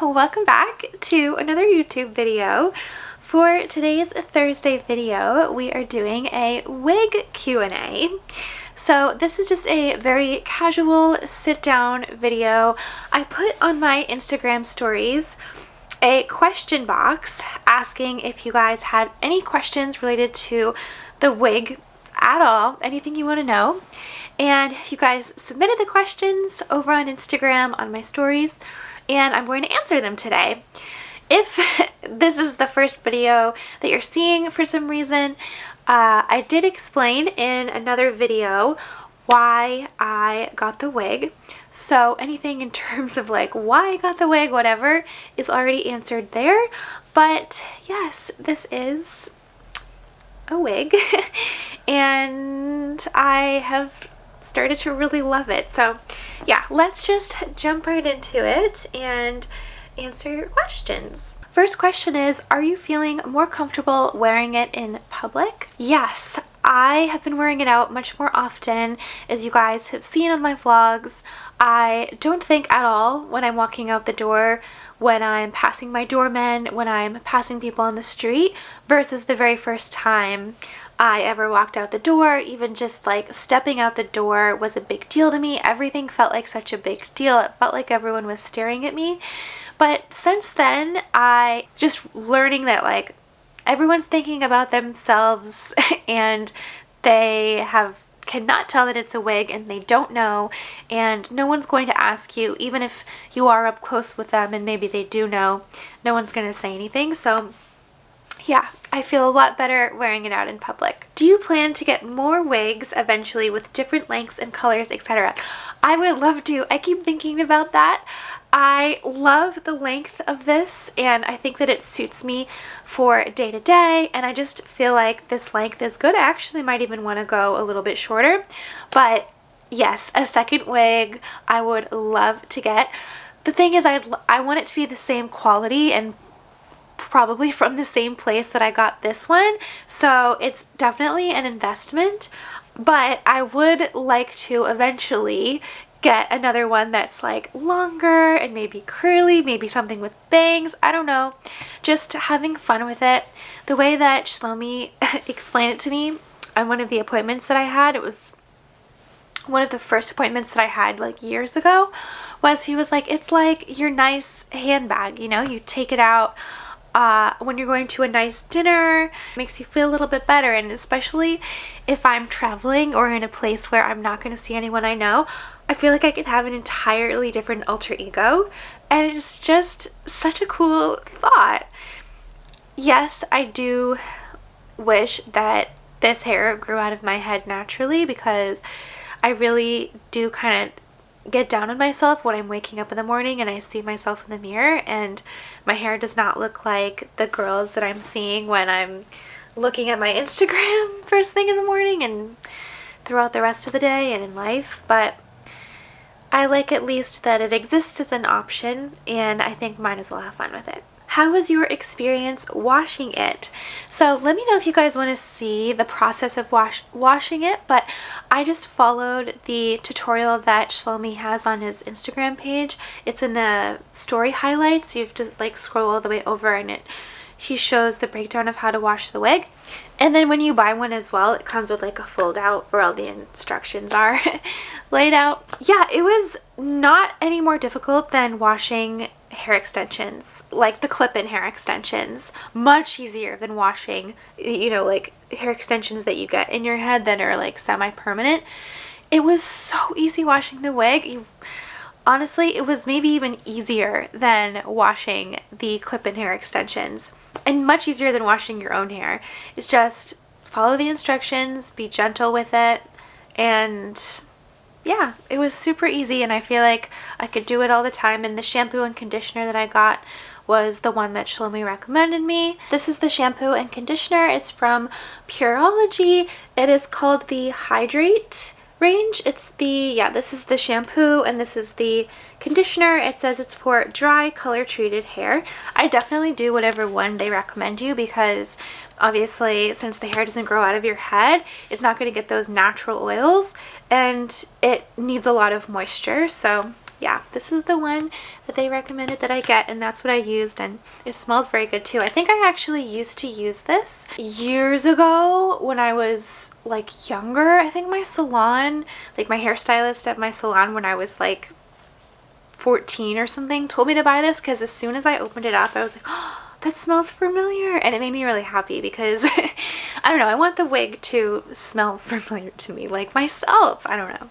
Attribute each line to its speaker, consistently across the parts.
Speaker 1: welcome back to another YouTube video. For today's Thursday video, we are doing a wig Q&A. So this is just a very casual sit-down video. I put on my Instagram stories a question box asking if you guys had any questions related to the wig at all, anything you want to know. And you guys submitted the questions over on Instagram on my stories, and I'm going to answer them today. If this is the first video that you're seeing for some reason, I did explain in another video why I got the wig. So anything in terms of like why I got the wig, whatever, is already answered there. But yes, this is a wig and I have started to really love it. So yeah, let's just jump right into it and answer your questions. First question is, are you feeling more comfortable wearing it in public? Yes, I have been wearing it out much more often, as you guys have seen on my vlogs. I don't think at all when I'm walking out the door, when I'm passing my doorman, when I'm passing people on the street, versus the very first time I ever walked out the door. Even just like stepping out the door was a big deal to me. Everything felt like such a big deal. It felt like everyone was staring at me. But since then, I just learning that like everyone's thinking about themselves and they cannot tell that it's a wig and they don't know, and no one's going to ask you, even if you are up close with them and maybe they do know, no one's going to say anything. So yeah, I feel a lot better wearing it out in public. Do you plan to get more wigs eventually with different lengths and colors, etc.? I would love to. I keep thinking about that. I love the length of this, and I think that it suits me for day to day, and I just feel like this length is good. I actually might even want to go a little bit shorter, but yes, a second wig I would love to get. The thing is, I want it to be the same quality and probably from the same place that I got this one, so it's definitely an investment, but I would like to eventually get another one that's like longer and maybe curly, maybe something with bangs. I don't know, just having fun with it. The way that Shlomi explained it to me on one of the appointments that I had, it was one of the first appointments that I had like years ago, was he was like, it's like your nice handbag, you know, you take it out when you're going to a nice dinner, makes you feel a little bit better. And especially if I'm traveling or in a place where I'm not going to see anyone I know, I feel like I could have an entirely different alter ego, and it's just such a cool thought. Yes, I do wish that this hair grew out of my head naturally, because I really do kind of get down on myself when I'm waking up in the morning and I see myself in the mirror and my hair does not look like the girls that I'm seeing when I'm looking at my Instagram first thing in the morning and throughout the rest of the day and in life. But I like at least that it exists as an option, and I think might as well have fun with it. How was your experience washing it? So let me know if you guys want to see the process of washing it, but I just followed the tutorial that Shlomi has on his Instagram page. It's in the story highlights. You just like scroll all the way over and he shows the breakdown of how to wash the wig. And then when you buy one as well, it comes with like a fold out where all the instructions are laid out. Yeah, it was not any more difficult than washing hair extensions, like the clip-in hair extensions. Much easier than washing, you know, like hair extensions that you get in your head that are like semi-permanent. It was so easy washing the wig. Honestly, it was maybe even easier than washing the clip-in hair extensions, and much easier than washing your own hair. It's just follow the instructions, be gentle with it, and yeah, it was super easy, and I feel like I could do it all the time. And the shampoo and conditioner that I got was the one that Shlomi recommended me. This is the shampoo and conditioner. It's from Pureology. It is called the Hydrate range. It's this is the shampoo and this is the conditioner. It says it's for dry, color treated hair. I definitely do whatever one they recommend you, because obviously since the hair doesn't grow out of your head, it's not going to get those natural oils and it needs a lot of moisture. So yeah, this is the one that they recommended that I get, and that's what I used, and it smells very good too. I think I actually used to use this years ago when I was like younger. I think my salon, like my hairstylist at my salon when I was like 14 or something, told me to buy this because as soon as I opened it up, I was like, oh, that smells familiar, and it made me really happy because I don't know, I want the wig to smell familiar to me, like myself. I don't know.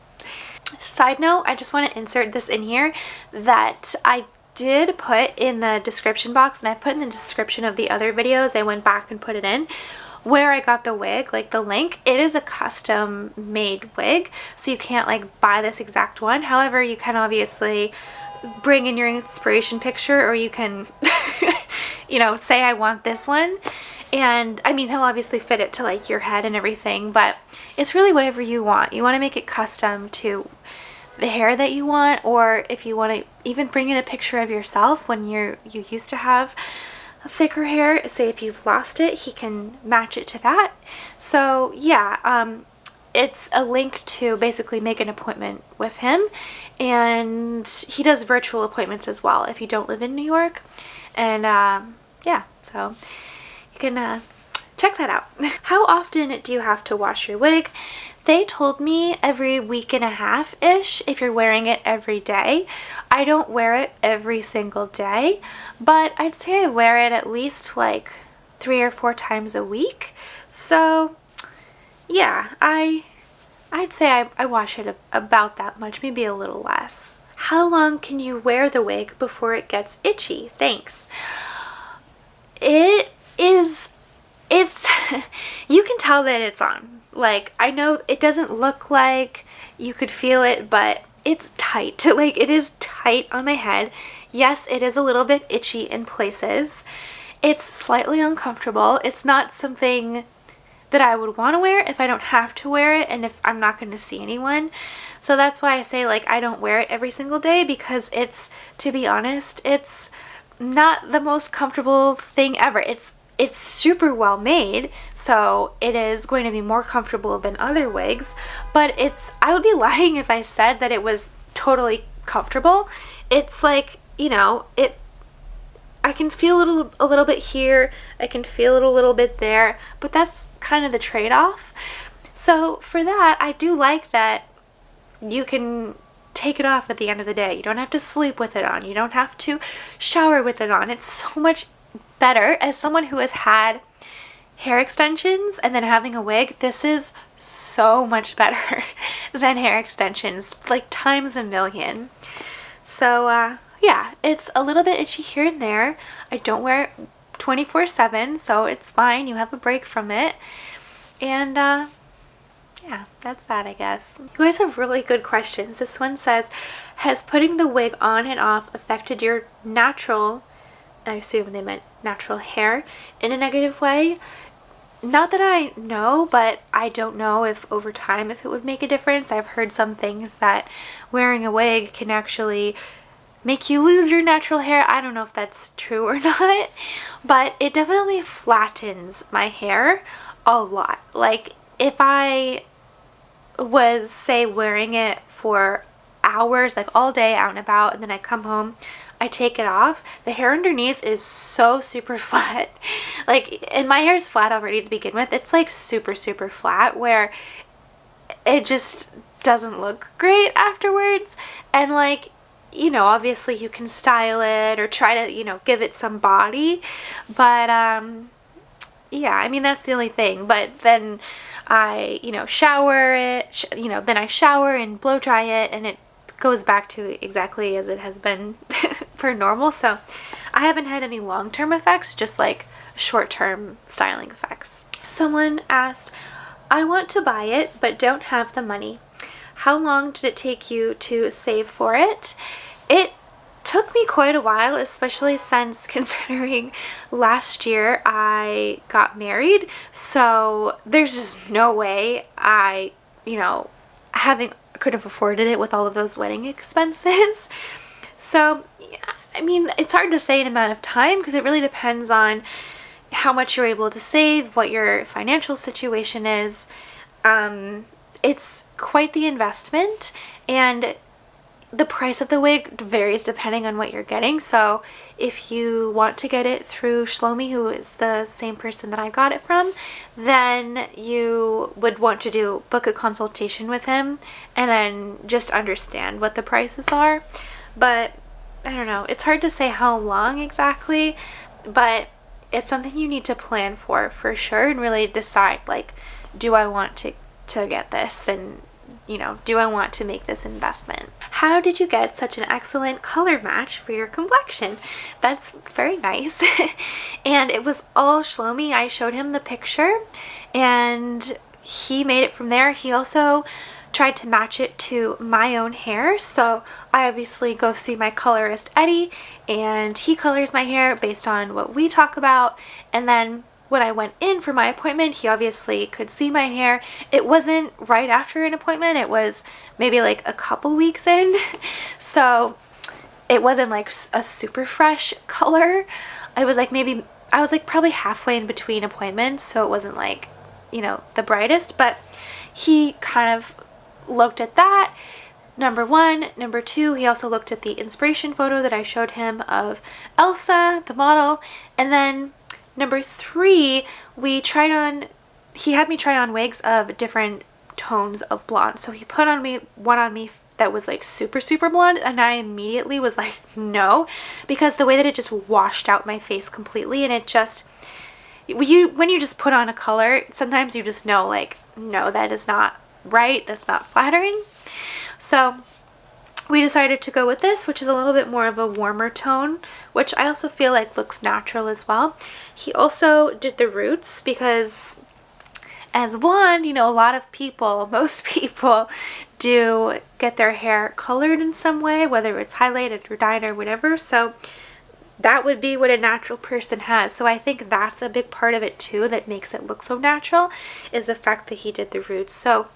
Speaker 1: Side note, I just want to insert this in here that I did put in the description box, and I put in the description of the other videos. I went back and put it in where I got the wig, like the link. It is a custom made wig, so you can't like buy this exact one. However, you can obviously bring in your inspiration picture, or you can you know, say I want this one, and I mean, he'll obviously fit it to like your head and everything, but it's really whatever you want. You want to make it custom to the hair that you want, or if you want to even bring in a picture of yourself when you used to have thicker hair, say if you've lost it, he can match it to that. So yeah, it's a link to basically make an appointment with him, and he does virtual appointments as well if you don't live in New York. And yeah, so you can check that out. How often do you have to wash your wig? They told me every week and a half-ish if you're wearing it every day. I don't wear it every single day, but I'd say I wear it at least like 3 or 4 times a week. So yeah, I'd say I wash it about that much, maybe a little less. How long can you wear the wig before it gets itchy? Thanks. It's you can tell that it's on. Like, I know it doesn't look like you could feel it, but it's tight. Like, it is tight on my head. Yes, it is a little bit itchy in places. It's slightly uncomfortable. It's not something that I would want to wear if I don't have to wear it and if I'm not going to see anyone. So that's why I say, like, I don't wear it every single day, because it's, to be honest, it's not the most comfortable thing ever. It's super well made, so it is going to be more comfortable than other wigs, but I would be lying if I said that it was totally comfortable. It's like, you know, I can feel a little bit here, I can feel it a little bit there, but that's kind of the trade-off. So for that, I do like that you can take it off at the end of the day. You don't have to sleep with it on. You don't have to shower with it on. It's so much better. As someone who has had hair extensions and then having a wig, this is so much better than hair extensions, like times a million. So yeah, it's a little bit itchy here and there. I don't wear it 24/7, so it's fine. You have a break from it. And yeah, that's that, I guess. You guys have really good questions. This one says, has putting the wig on and off affected your natural, I assume they meant natural hair, in a negative way? Not that I know, but I don't know if over time if it would make a difference. I've heard some things that wearing a wig can actually make you lose your natural hair. I don't know if that's true or not, but it definitely flattens my hair a lot. Like, if I was, say, wearing it for hours, like all day out and about, and then I come home, I take it off, the hair underneath is so super flat. Like, and my hair is flat already to begin with. It's like super flat, where it just doesn't look great afterwards. And like, you know, obviously you can style it or try to, you know, give it some body, but yeah, I mean, that's the only thing. But then I, you know, shower it, then I shower and blow dry it, and it goes back to exactly as it has been for normal. So I haven't had any long-term effects, just like short-term styling effects. Someone asked, I want to buy it but don't have the money. How long did it take you to save for it? It took me quite a while, especially since considering last year I got married. So there's just no way I, you know, could have afforded it with all of those wedding expenses. So, I mean, it's hard to say an amount of time because it really depends on how much you're able to save, what your financial situation is. It's quite the investment, and the price of the wig varies depending on what you're getting. So if you want to get it through Shlomi, who is the same person that I got it from, then you would want to book a consultation with him and then just understand what the prices are. But I don't know, it's hard to say how long exactly, but it's something you need to plan for sure, and really decide, like, do I want to get this, and you know, do I want to make this investment? How did you get such an excellent color match for your complexion? That's very nice. And it was all Shlomi. I showed him the picture and he made it from there. He also tried to match it to my own hair. So I obviously go see my colorist Eddie, and he colors my hair based on what we talk about. And then when I went in for my appointment, he obviously could see my hair. It wasn't right after an appointment. It was maybe like a couple weeks in. So it wasn't like a super fresh color. I was like probably halfway in between appointments. So it wasn't like, you know, the brightest, but he kind of looked at that. Number one. Number two, he also looked at the inspiration photo that I showed him of Elsa, the model. And then number three, he had me try on wigs of different tones of blonde. So he put one on me that was like super, super blonde, and I immediately was like, no, because the way that it just washed out my face completely, and it just, when you just put on a color, sometimes you just know, like, no, that is not right, that's not flattering. So we decided to go with this, which is a little bit more of a warmer tone, which I also feel like looks natural as well. He also did the roots because as blonde, you know, a lot of people, most people do get their hair colored in some way, whether it's highlighted or dyed or whatever. So that would be what a natural person has. So I think that's a big part of it too that makes it look so natural, is the fact that he did the roots. So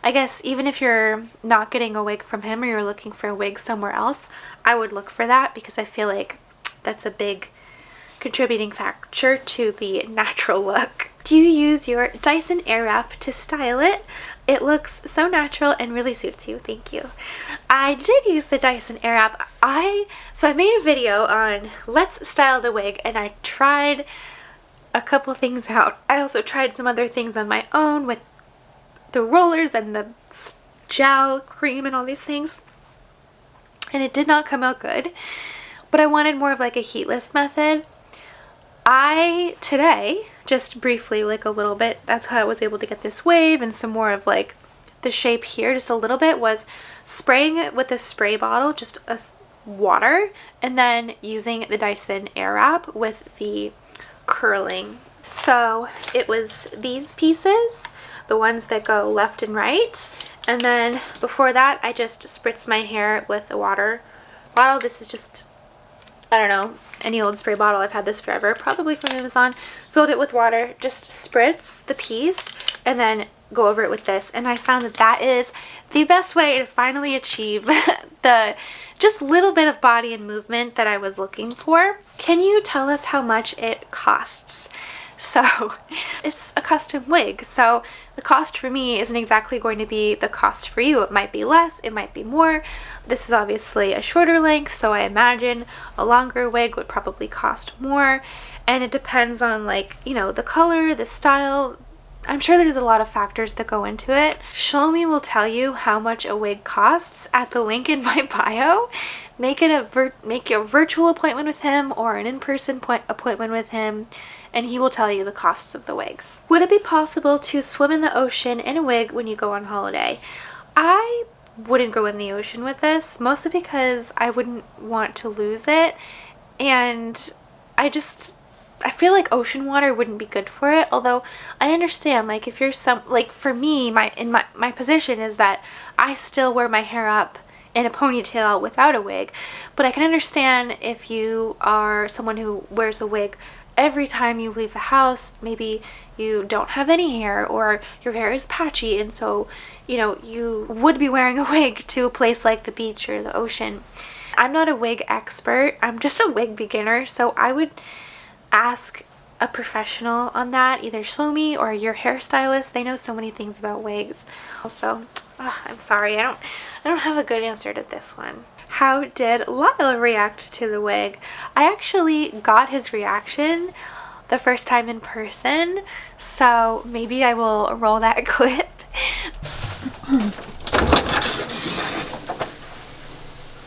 Speaker 1: I guess even if you're not getting a wig from him or you're looking for a wig somewhere else, I would look for that, because I feel like that's a big contributing factor to the natural look. Do you use your Dyson Airwrap to style it? It looks so natural and really suits you. Thank you. I did use the Dyson Airwrap. So I made a video on let's style the wig, and I tried a couple things out. I also tried some other things on my own with the rollers and the gel cream and all these things, and it did not come out good. But I wanted more of like a heatless method. Today, just briefly, like a little bit, that's how I was able to get this wave and some more of like the shape here, just a little bit, was spraying it with a spray bottle, just water, and then using the Dyson Airwrap with the curling. So it was these pieces, the ones that go left and right, and then before that I just spritzed my hair with a water bottle. This is just, I don't know, any old spray bottle. I've had this forever, probably from Amazon. Filled it with water, just spritz the piece, and then go over it with this. And I found that that is the best way to finally achieve the just little bit of body and movement that I was looking for. Can you tell us how much it costs? So it's a custom wig, so the cost for me isn't exactly going to be the cost for you. It might be less, it might be more. This is obviously a shorter length, so I imagine a longer wig would probably cost more, and it depends on, like, you know, the color, the style. I'm sure there's a lot of factors that go into it. Shlomi will tell you how much a wig costs at the link in my bio. Make a virtual appointment with him or an in-person appointment with him, and he will tell you the costs of the wigs. Would it be possible to swim in the ocean in a wig when you go on holiday? I wouldn't go in the ocean with this, mostly because I wouldn't want to lose it, and I feel like ocean water wouldn't be good for it. Although I understand, like, if you're like for me, my position is that I still wear my hair up in a ponytail without a wig, but I can understand if you are someone who wears a wig every time you leave the house. Maybe you don't have any hair, or your hair is patchy, and so, you know, you would be wearing a wig to a place like the beach or the ocean. I'm not a wig expert, I'm just a wig beginner, so I would ask a professional on that, either Shlomi or your hairstylist. They know so many things about wigs. Also, I'm sorry, I don't have a good answer to this one. How did Lyle react to the wig? I actually got his reaction the first time in person, so maybe I will roll that clip.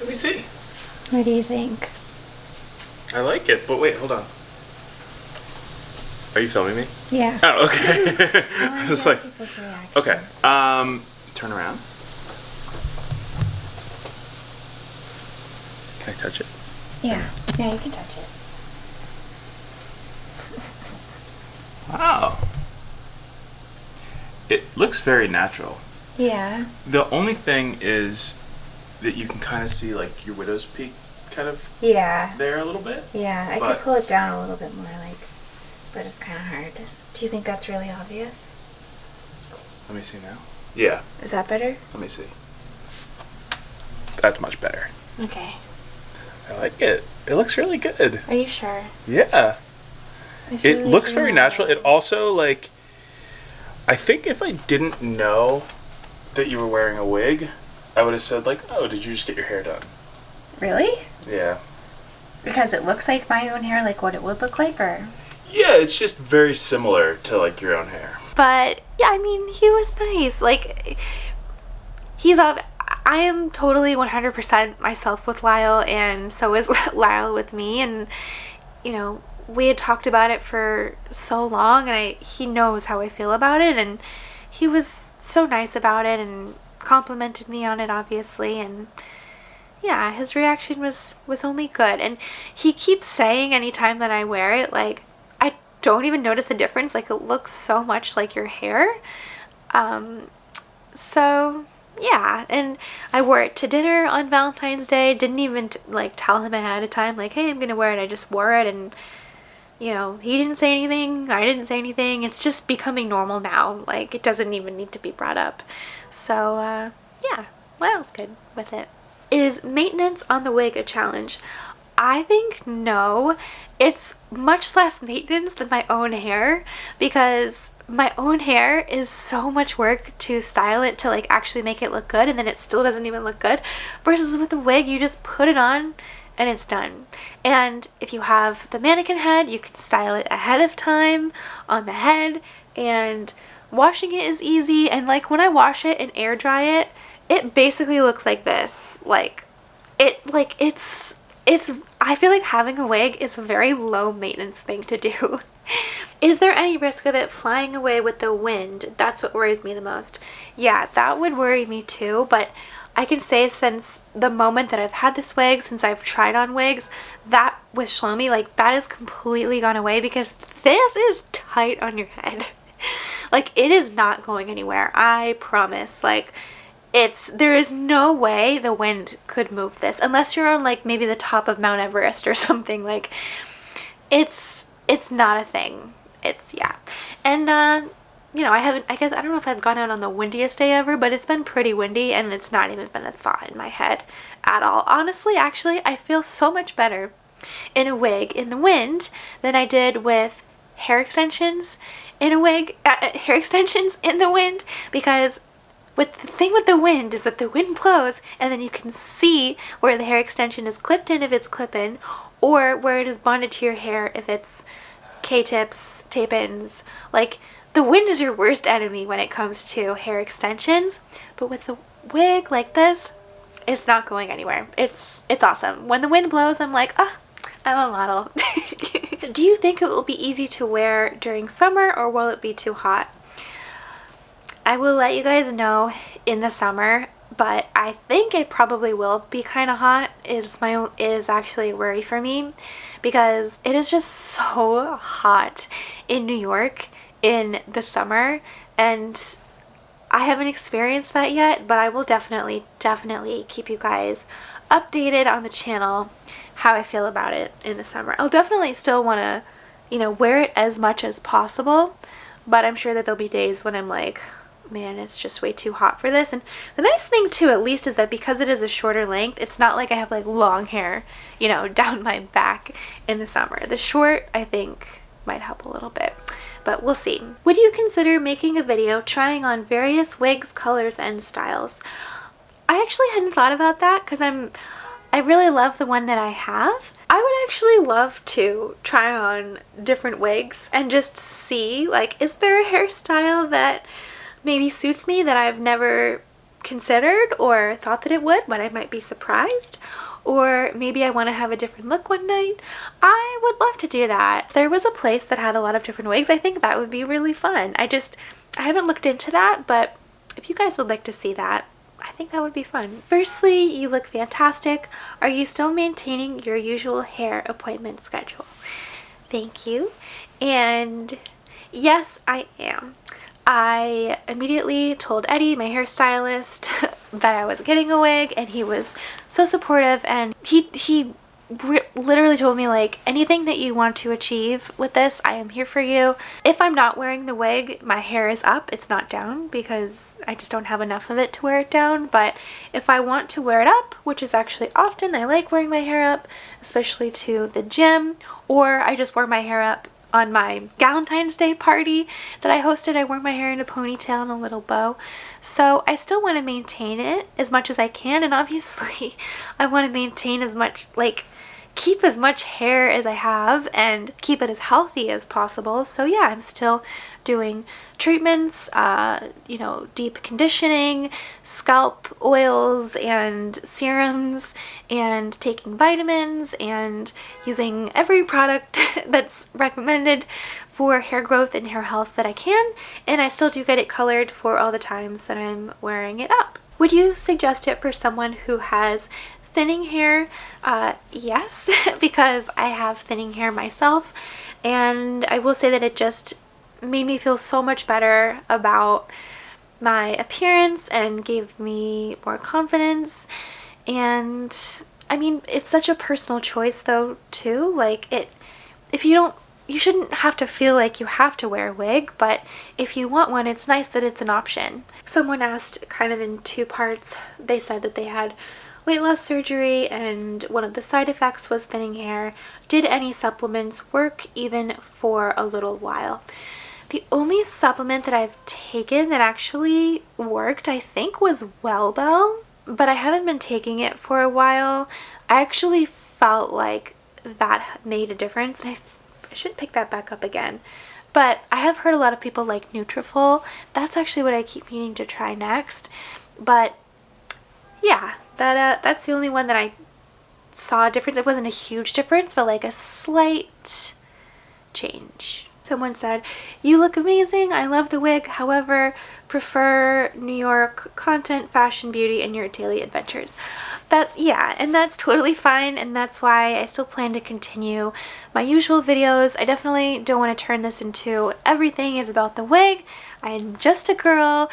Speaker 2: Let me see.
Speaker 1: What do you think?
Speaker 2: I like it, but wait, hold on. Are you filming me?
Speaker 1: Yeah.
Speaker 2: Oh, okay. I was like, okay. Turn around. Can I touch it?
Speaker 1: Yeah. Yeah, you can touch it.
Speaker 2: Wow. It looks very natural.
Speaker 1: Yeah.
Speaker 2: The only thing is that you can kind of see like your widow's peak kind of there a little bit.
Speaker 1: Yeah, I could pull it down a little bit more, like, but it's kind of hard. Do you think that's really obvious?
Speaker 2: Let me see now. Yeah.
Speaker 1: Is that better?
Speaker 2: Let me see. That's much better.
Speaker 1: Okay.
Speaker 2: I like it. It looks really good.
Speaker 1: Are you sure?
Speaker 2: Yeah. It looks very natural. It also, like, I think if I didn't know that you were wearing a wig, I would have said, like, oh, did you just get your hair done?
Speaker 1: Really?
Speaker 2: Yeah.
Speaker 1: Because it looks like my own hair, like what it would look like, or?
Speaker 2: Yeah, it's just very similar to, like, your own hair.
Speaker 1: But, yeah, I mean, he was nice. Like, I am totally 100% myself with Lyle, and so is Lyle with me, and, you know, we had talked about it for so long, and he knows how I feel about it, and he was so nice about it, and complimented me on it, obviously, and yeah, his reaction was only good. And he keeps saying anytime that I wear it, like, I don't even notice the difference, like, it looks so much like your hair. So yeah, and I wore it to dinner on Valentine's Day. Didn't even like tell him ahead of time, like, hey, I'm gonna wear it. I just wore it, and you know, he didn't say anything, I didn't say anything. It's just becoming normal now. Like, it doesn't even need to be brought up. So yeah, Lyle's good with it. Is maintenance on the wig a challenge? I think no. It's much less maintenance than my own hair, because my own hair is so much work to style it to like actually make it look good, and then it still doesn't even look good. Versus with a wig, you just put it on and it's done. And if you have the mannequin head, you can style it ahead of time on the head, and washing it is easy. And like when I wash it and air dry it, it basically looks like this. It's I feel like having a wig is a very low maintenance thing to do. Is there any risk of it flying away with the wind? That's what worries me the most. Yeah, that would worry me too, but I can say since the moment that I've had this wig, since I've tried on wigs, that with Shlomi, like, that has completely gone away, because this is tight on your head. Like, it is not going anywhere, I promise. Like, there is no way the wind could move this, unless you're on like maybe the top of Mount Everest or something. Like, it's not a thing. Yeah. And you know, I don't know if I've gone out on the windiest day ever, but it's been pretty windy, and it's not even been a thought in my head at all. Honestly, actually, I feel so much better in a wig in the wind than I did with hair extensions in a wig, hair extensions in the wind, because the thing with the wind is that the wind blows, and then you can see where the hair extension is clipped in if it's clip-in, or where it is bonded to your hair if it's K-tips, tape-ins. Like, the wind is your worst enemy when it comes to hair extensions, but with a wig like this, it's not going anywhere. It's awesome. When the wind blows, I'm like, I'm a model. Do you think it will be easy to wear during summer, or will it be too hot? I will let you guys know in the summer, but I think it probably will be kind of hot is actually a worry for me, because it is just so hot in New York in the summer, and I haven't experienced that yet, but I will definitely keep you guys updated on the channel how I feel about it in the summer. I'll definitely still want to, you know, wear it as much as possible, but I'm sure that there'll be days when I'm like, man, it's just way too hot for this. And the nice thing too, at least, is that because it is a shorter length, it's not like I have like long hair, you know, down my back in the summer. The short, I think, might help a little bit. but we'll see. Would you consider making a video trying on various wigs, colors, and styles? I actually hadn't thought about that because I really love the one that I have. I would actually love to try on different wigs and just see, like, is there a hairstyle that maybe suits me that I've never considered or thought that it would, but I might be surprised? Or maybe I want to have a different look one night. I would love to do that. If there was a place that had a lot of different wigs, I think that would be really fun. I haven't looked into that, but if you guys would like to see that, I think that would be fun. Firstly, you look fantastic. Are you still maintaining your usual hair appointment schedule? Thank you. And yes, I am. I immediately told Eddie, my hairstylist, that I was getting a wig, and he was so supportive, and he literally told me, like, anything that you want to achieve with this, I am here for you. If I'm not wearing the wig, my hair is up, it's not down, because I just don't have enough of it to wear it down. But if I want to wear it up, which is actually often, I like wearing my hair up, especially to the gym, or I just wore my hair up on my Valentine's Day party that I hosted. I wore my hair in a ponytail and a little bow. So I still want to maintain it as much as I can, and obviously I want to maintain as much, like, keep as much hair as I have and keep it as healthy as possible. So yeah, I'm still doing treatments, you know, deep conditioning, scalp oils and serums, and taking vitamins and using every product that's recommended for hair growth and hair health that I can, and I still do get it colored for all the times that I'm wearing it up. Would you suggest it for someone who has thinning hair? Yes, because I have thinning hair myself, and I will say that it just made me feel so much better about my appearance and gave me more confidence. And I mean, it's such a personal choice though too. Like, you shouldn't have to feel like you have to wear a wig, but if you want one, it's nice that it's an option. Someone asked kind of in two parts. They said that they had weight loss surgery and one of the side effects was thinning hair. Did any supplements work even for a little while? The only supplement that I've taken that actually worked, I think, was Wellbell, but I haven't been taking it for a while. I actually felt like that made a difference, and I should pick that back up again. But I have heard a lot of people like Nutrafol. That's actually what I keep meaning to try next. But yeah, that's the only one that I saw a difference. It wasn't a huge difference, but like a slight change. Someone said, you look amazing. I love the wig. However, prefer New York content, fashion, beauty, and your daily adventures. Yeah, and that's totally fine, and that's why I still plan to continue my usual videos. I definitely don't want to turn this into everything is about the wig. I'm just a girl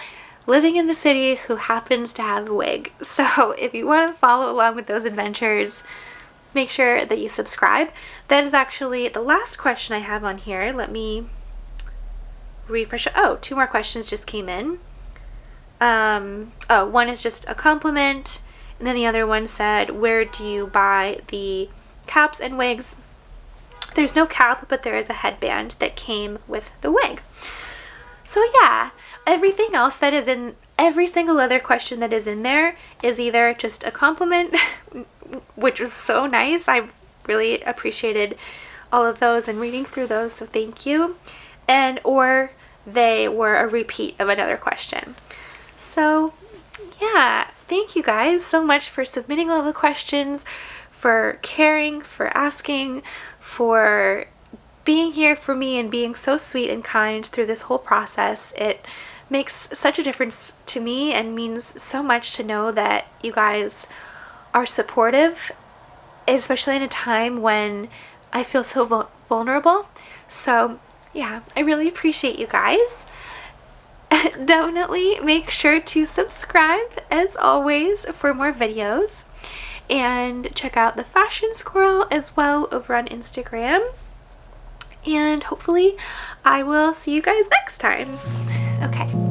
Speaker 1: living in the city who happens to have a wig. So if you want to follow along with those adventures, make sure that you subscribe. That is actually the last question I have on here. Let me refresh. Oh, two more questions just came in. One is just a compliment, and then the other one said, where do you buy the caps and wigs? There's no cap, but there is a headband that came with the wig. So yeah, everything else that is in every single other question that is in there is either just a compliment, which was so nice. I really appreciated all of those and reading through those, so thank you. And or they were a repeat of another question. So yeah, thank you guys so much for submitting all the questions, for caring, for asking, for being here for me and being so sweet and kind through this whole process. It makes such a difference to me and means so much to know that you guys are supportive, especially in a time when I feel so vulnerable. So yeah, I really appreciate you guys. Definitely make sure to subscribe as always for more videos, and check out the Fashion Squirrel as well over on Instagram, and hopefully I will see you guys next time. Okay.